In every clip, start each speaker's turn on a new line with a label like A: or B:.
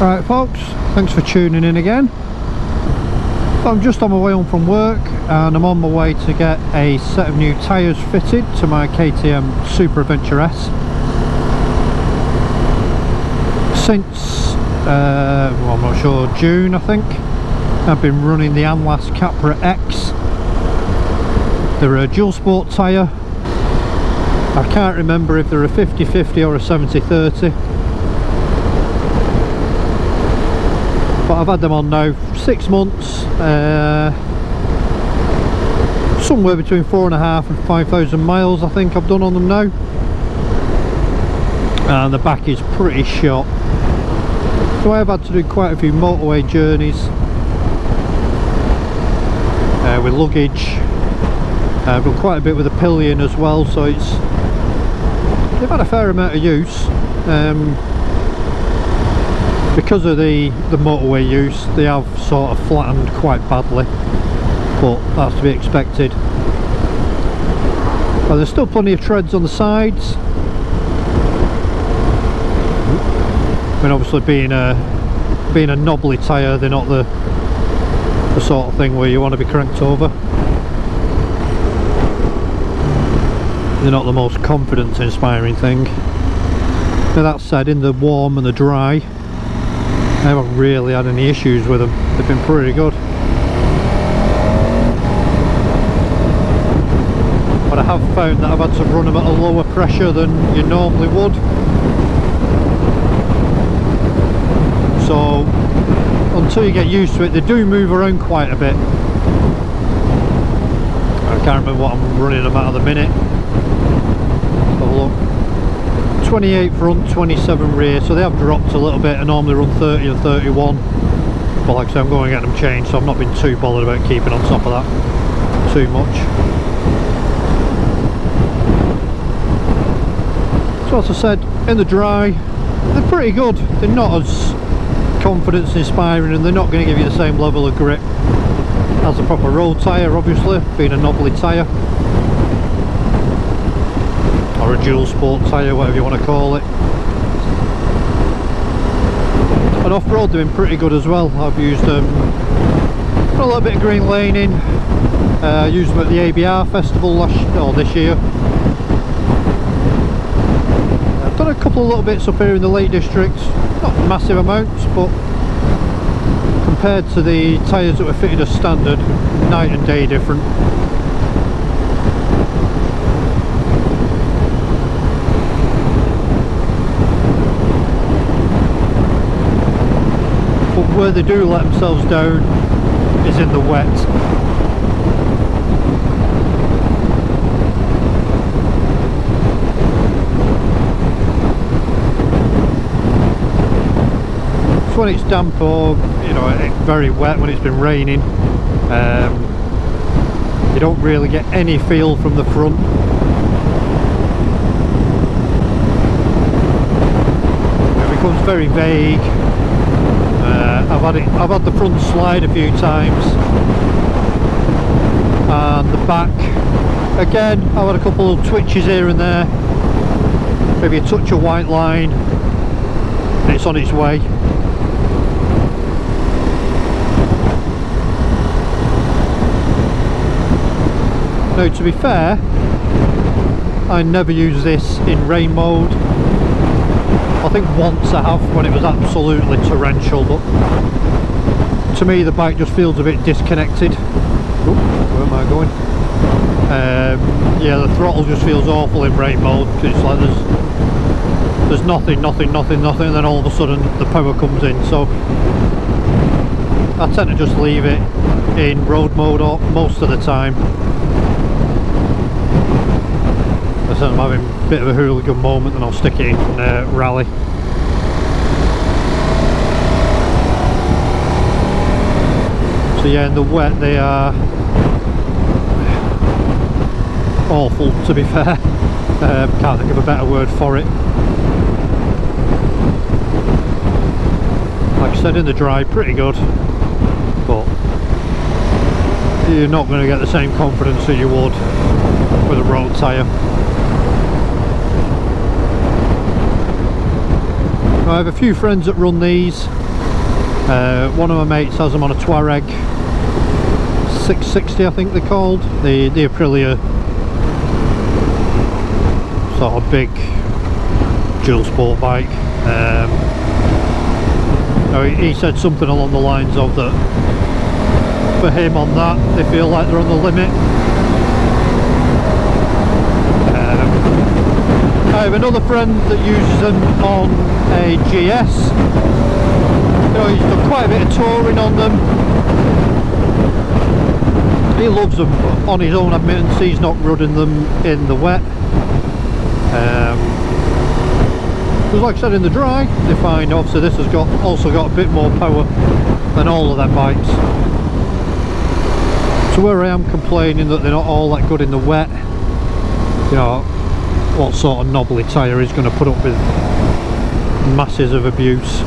A: Right folks, thanks for tuning in again. I'm just on my way home from work and I'm on my way to get a set of new tyres fitted to my KTM Super Adventure S. Since, well, I'm not sure, June I think, I've been running the Anlas Capra X. They're a dual sport tyre. I can't remember if they're a 50-50 or a 70-30. But I've had them on now 6 months, somewhere between 4.5 and 5,000 miles I think I've done on them now, and the back is pretty shot. So I have had to do quite a few motorway journeys with luggage. I've done quite a bit with the pillion as well, so they've had a fair amount of use. Because of the motorway use, they have sort of flattened quite badly, but that's to be expected. But there's still plenty of treads on the sides. I mean, obviously being a knobbly tyre, they're not the sort of thing where you want to be cranked over. They're not the most confidence inspiring thing. Now that said, in the warm and the dry, I haven't really had any issues with them. They've been pretty good. But I have found that I've had to run them at a lower pressure than you normally would. So until you get used to it, they do move around quite a bit. I can't remember what I'm running them at the minute. Have a look. 28 front, 27 rear, so they have dropped a little bit. I normally run 30 and 31, but like I say, I'm going to get them changed, so I've not been too bothered about keeping on top of that too much. So as I said, in the dry, they're pretty good. They're not as confidence inspiring, and they're not going to give you the same level of grip as a proper road tyre, obviously, being a knobbly tyre. Or a dual sport tyre, whatever you want to call it. And off-road they've been pretty good as well. I've used them for a little bit of green laning. I used them at the ABR festival this year. I've done a couple of little bits up here in the Lake District, not massive amounts, but compared to the tyres that were fitted as standard, night and day different. Where they do let themselves down is in the wet. So when it's damp or, you know, very wet, when it's been raining, you don't really get any feel from the front. It becomes very vague. I've had the front slide a few times, and the back again I've had a couple of twitches here and there, maybe a touch of white line, and it's on its way. Now to be fair, I never use this in rain mode. I think once I have, when it was absolutely torrential, but to me the bike just feels a bit disconnected. Ooh, where am I going? Yeah, the throttle just feels awful in rain mode. It's like there's nothing, and then all of a sudden the power comes in. So I tend to just leave it in road mode most of the time. I'm having a bit of a hooligan moment, and I'll stick it in rally. So yeah, in the wet they are awful, to be fair. Can't think of a better word for it. Like I said, in the dry, pretty good, but you're not going to get the same confidence that you would with a road tyre. I have a few friends that run these. One of my mates has them on a Touareg 660, I think they're called, the Aprilia sort of big dual sport bike. He said something along the lines of that for him on that they feel like they're on the limit. I have another friend that uses them on a GS. He's done quite a bit of touring on them. He loves them, but on his own admittance he's not running them in the wet. Because like I said, in the dry they're fine. Obviously this has also got a bit more power than all of them bikes. So where I am complaining that they're not all that good in the wet, you know, what sort of knobbly tyre is going to put up with masses of abuse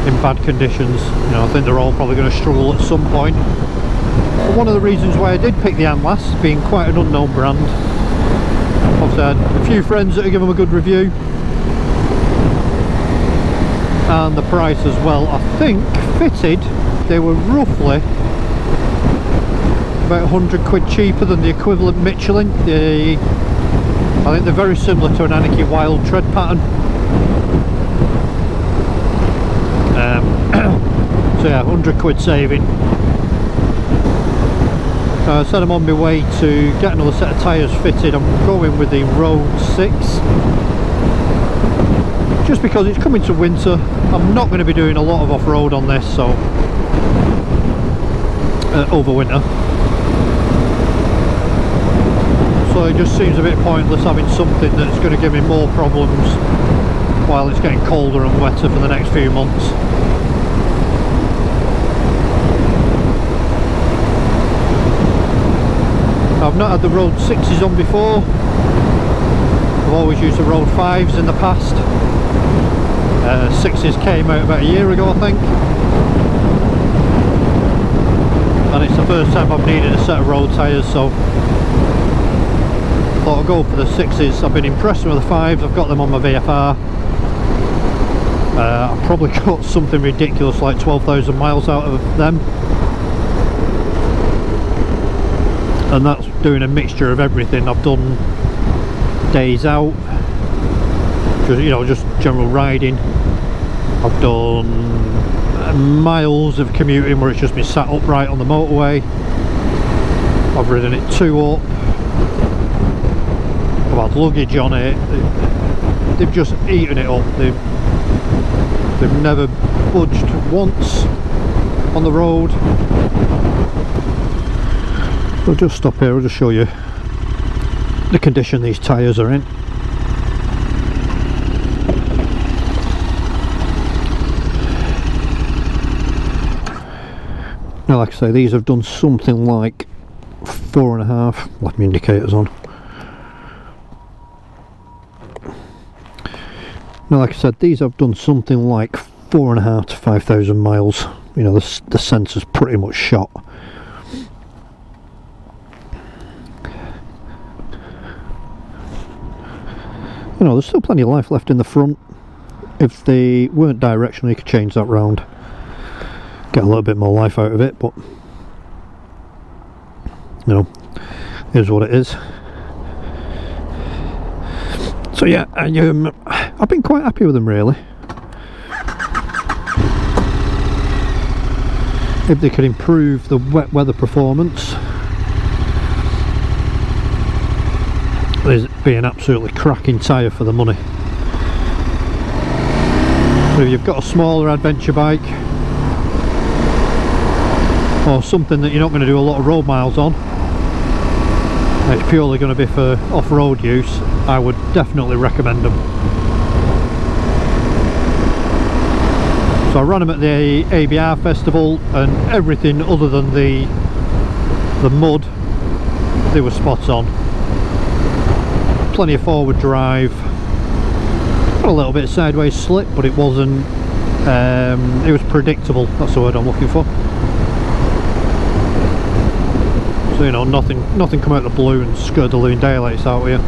A: in bad conditions? You know, I think they're all probably going to struggle at some point. But one of the reasons why I did pick the Anlas, being quite an unknown brand, obviously I had a few friends that have given them a good review, and the price as well. I think fitted they were roughly about 100 quid cheaper than the equivalent Michelin. I think they're very similar to an Anarchy Wild tread pattern. So yeah, 100 quid saving. I said I'm on my way to get another set of tyres fitted. I'm going with the Road 6. Just because it's coming to winter, I'm not going to be doing a lot of off-road on this, so over winter. So it just seems a bit pointless having something that's going to give me more problems while it's getting colder and wetter for the next few months. I've not had the Road 6s on before. I've always used the Road 5s in the past. 6s came out about a year ago, I think. And it's the first time I've needed a set of road tyres, so I thought I'll go for the 6s. I've been impressed with the 5s, I've got them on my VFR. I've probably got something ridiculous like 12,000 miles out of them. And that's doing a mixture of everything. I've done days out, just general riding. I've done miles of commuting where it's just been sat upright on the motorway. I've ridden it 2 up. I've had luggage on it. They've just eaten it up. They've never budged once on the road. I'll just stop here, I'll just show you the condition these tyres are in. Now like I say, these have done something like 4.5, left my indicators on. Now like I said, these have done something like 4.5 to 5,000 miles. You know, the sensor's pretty much shot. You know, there's still plenty of life left in the front. If they weren't directional, you could change that round, get a little bit more life out of it, but you know, here's what it is. So yeah, I've been quite happy with them really. If they could improve the wet weather performance, it'd be an absolutely cracking tyre for the money. So if you've got a smaller adventure bike or something that you're not going to do a lot of road miles on, it's purely going to be for off-road use, I would definitely recommend them. So I ran them at the ABR festival, and everything other than the mud, they were spot on. Plenty of forward drive, got a little bit of sideways slip, but it wasn't, it was predictable, that's the word I'm looking for. So you know, nothing come out of the blue and scared the living daylights out of you.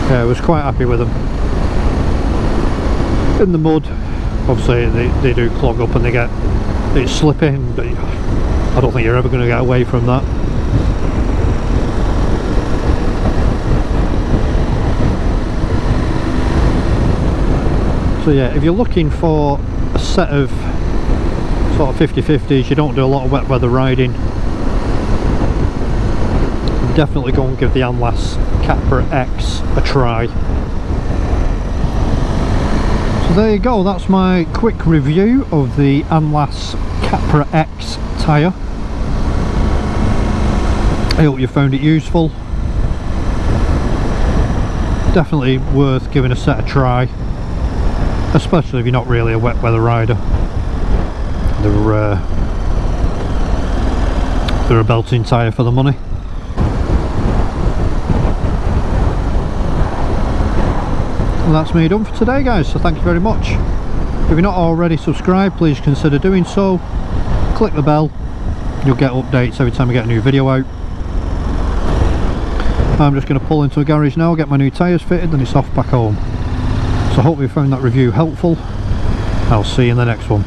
A: Yeah, I was quite happy with them. in the mud. Obviously they do clog up and it's slipping, but I don't think you're ever going to get away from that. So yeah, if you're looking for a set of sort of 50/50s, you don't do a lot of wet weather riding, definitely go and give the Anlas Capra X a try. So there you go, that's my quick review of the Anlas Capra X tyre. I hope you found it useful. Definitely worth giving a set a try, especially if you're not really a wet weather rider. They're a belting tyre for the money. And that's me done for today, guys, so thank you very much. If you're not already subscribed, please consider doing so. Click the bell, you'll get updates every time I get a new video out. I'm just going to pull into a garage now, get my new tyres fitted, and it's off back home. So I hope you found that review helpful. I'll see you in the next one.